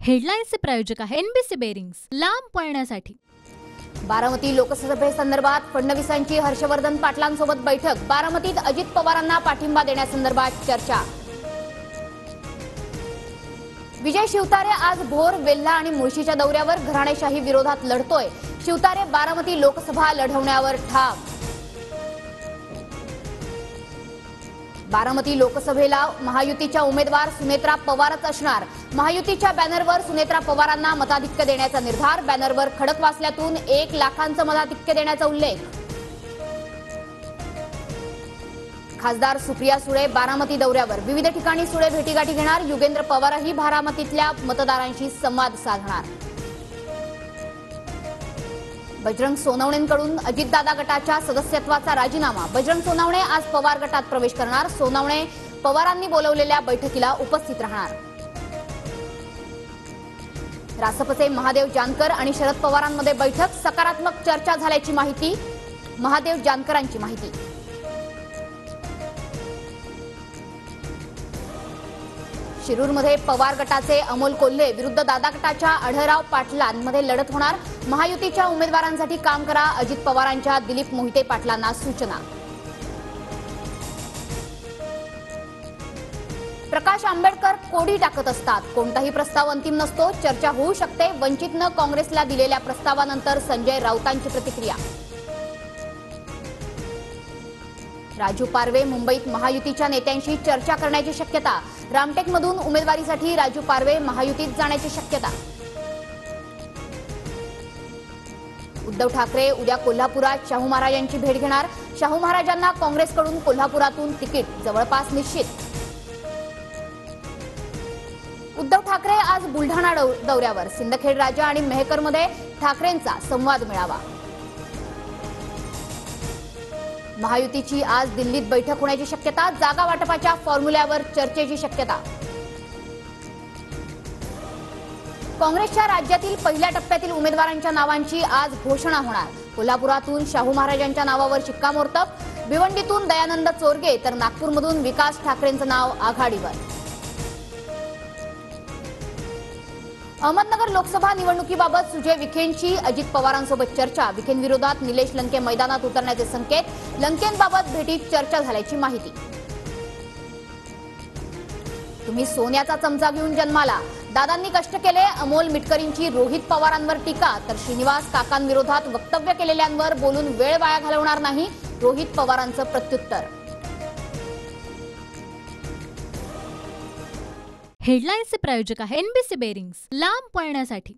हेडलाईन्सचे प्रायोजक आहे NBC bearings, लांब पळण्यासाठी। बारामती लोकसभेसंदर्भात फडणवीसांची हर्षवर्धन पाटलांसोबत बैठक। बारामतीत अजित पवारांना पाठिंबा देण्यासंदर्भात चर्चा। विजय शिवतारे आज भोर, वेल्हा आणि मुळशीच्या दौऱ्यावर घराणेशाही विरोधात लढतोय। शिवतारे बारामती लोकसभा लढवण्यावर ठाम। बारामती लोकसभेला महायुतीच्या उमेदवार सुनेत्रा पवारच असणार। महायुतीच्या बॅनरवर सुनेत्रा पवारांना मताधिक्य देण्याचा निर्धार। बॅनरवर खडकवासल्यातून 1 लाखांचं मताधिक्य देण्याचा उल्लेख। खासदार सुप्रिया सुळे बारामती दौऱ्यावर। विविध ठिकाणी सुळे भेटीगाठी घेणार। युगेंद्र पवारही बारामतीतल्या मतदारांशी संवाद साधणार। बजरंग सोनवणेंकडून अजितदादा गटाच्या सदस्यत्वाचा राजीनामा। बजरंग सोनवणे आज पवार गटात प्रवेश करणार। सोनवणे पवारांनी बोलवलेल्या बैठकीला उपस्थित राहणार। रासपचे महादेव जानकर आणि शरद पवारांमध्ये बैठक। सकारात्मक चर्चा झाल्याची माहिती। महादेव जानकरांची माहिती। शिरूरमध्ये पवार गटाचे अमोल कोल्हे विरुद्ध दादा गटाच्या आढळराव पाटलांमध्ये लढत होणार। महायुतीच्या उमेदवारांसाठी काम करा, अजित पवारांच्या दिलीप मोहिते पाटलांना सूचना। प्रकाश आंबेडकर कोडी टाकत असतात, कोणताही प्रस्ताव अंतिम नसतो, चर्चा होऊ शकते। वंचितनं काँग्रेसला दिलेल्या प्रस्तावानंतर संजय राऊतांची प्रतिक्रिया। राजू पारवे मुंबईत महायुतीच्या नेत्यांशी चर्चा करण्याची शक्यता। रामटेकमधून उमेदवारीसाठी राजू पारवे महायुतीत जाण्याची शक्यता। उद्धव ठाकरे उद्या कोल्हापुरात शाहू महाराजांची भेट घेणार। शाहू महाराजांना काँग्रेसकडून कोल्हापुरातून तिकीट जवळपास निश्चित। उद्धव ठाकरे आज बुलढाणा दौऱ्यावर। सिंदखेड राजा आणि मेहकरमध्ये ठाकरेंचा संवाद मेळावा। महायुतीची आज दिल्लीत बैठक होण्याची शक्यता। जागा वाटपाच्या फॉर्म्युल्यावर चर्चेची शक्यता। काँग्रेसच्या राज्यातील पहिल्या टप्प्यातील उमेदवारांच्या नावांची आज घोषणा होणार। कोल्हापुरातून शाहू महाराजांच्या नावावर शिक्कामोर्तब। भिवंडीतून दयानंद चोरगे तर नागपूरमधून विकास ठाकरेंचं नाव आघाडीवर। अहमदनगर लोकसभा निवडणुकीबाबत सुजय विखेंची अजित पवारांसोबत चर्चा। विखेंविरोधात निलेश लंके मैदानात उतरण्याचे संकेत। लंकेंबाबत भेटीत चर्चा झाल्याची माहिती। तुम्ही सोन्याचा चमचा घेऊन जन्माला, दादांनी कष्ट केले, अमोल मिटकरींची रोहित पवारांवर टीका। तर श्रीनिवास काकांविरोधात वक्तव्य केलेल्यांवर बोलून वेळ वाया घालवणार नाही, रोहित पवारांचं प्रत्युत्तर। हेडलाईन्सचे प्रायोजक आहे एनबीसी बेरिंग्स, लांब पळण्यासाठी।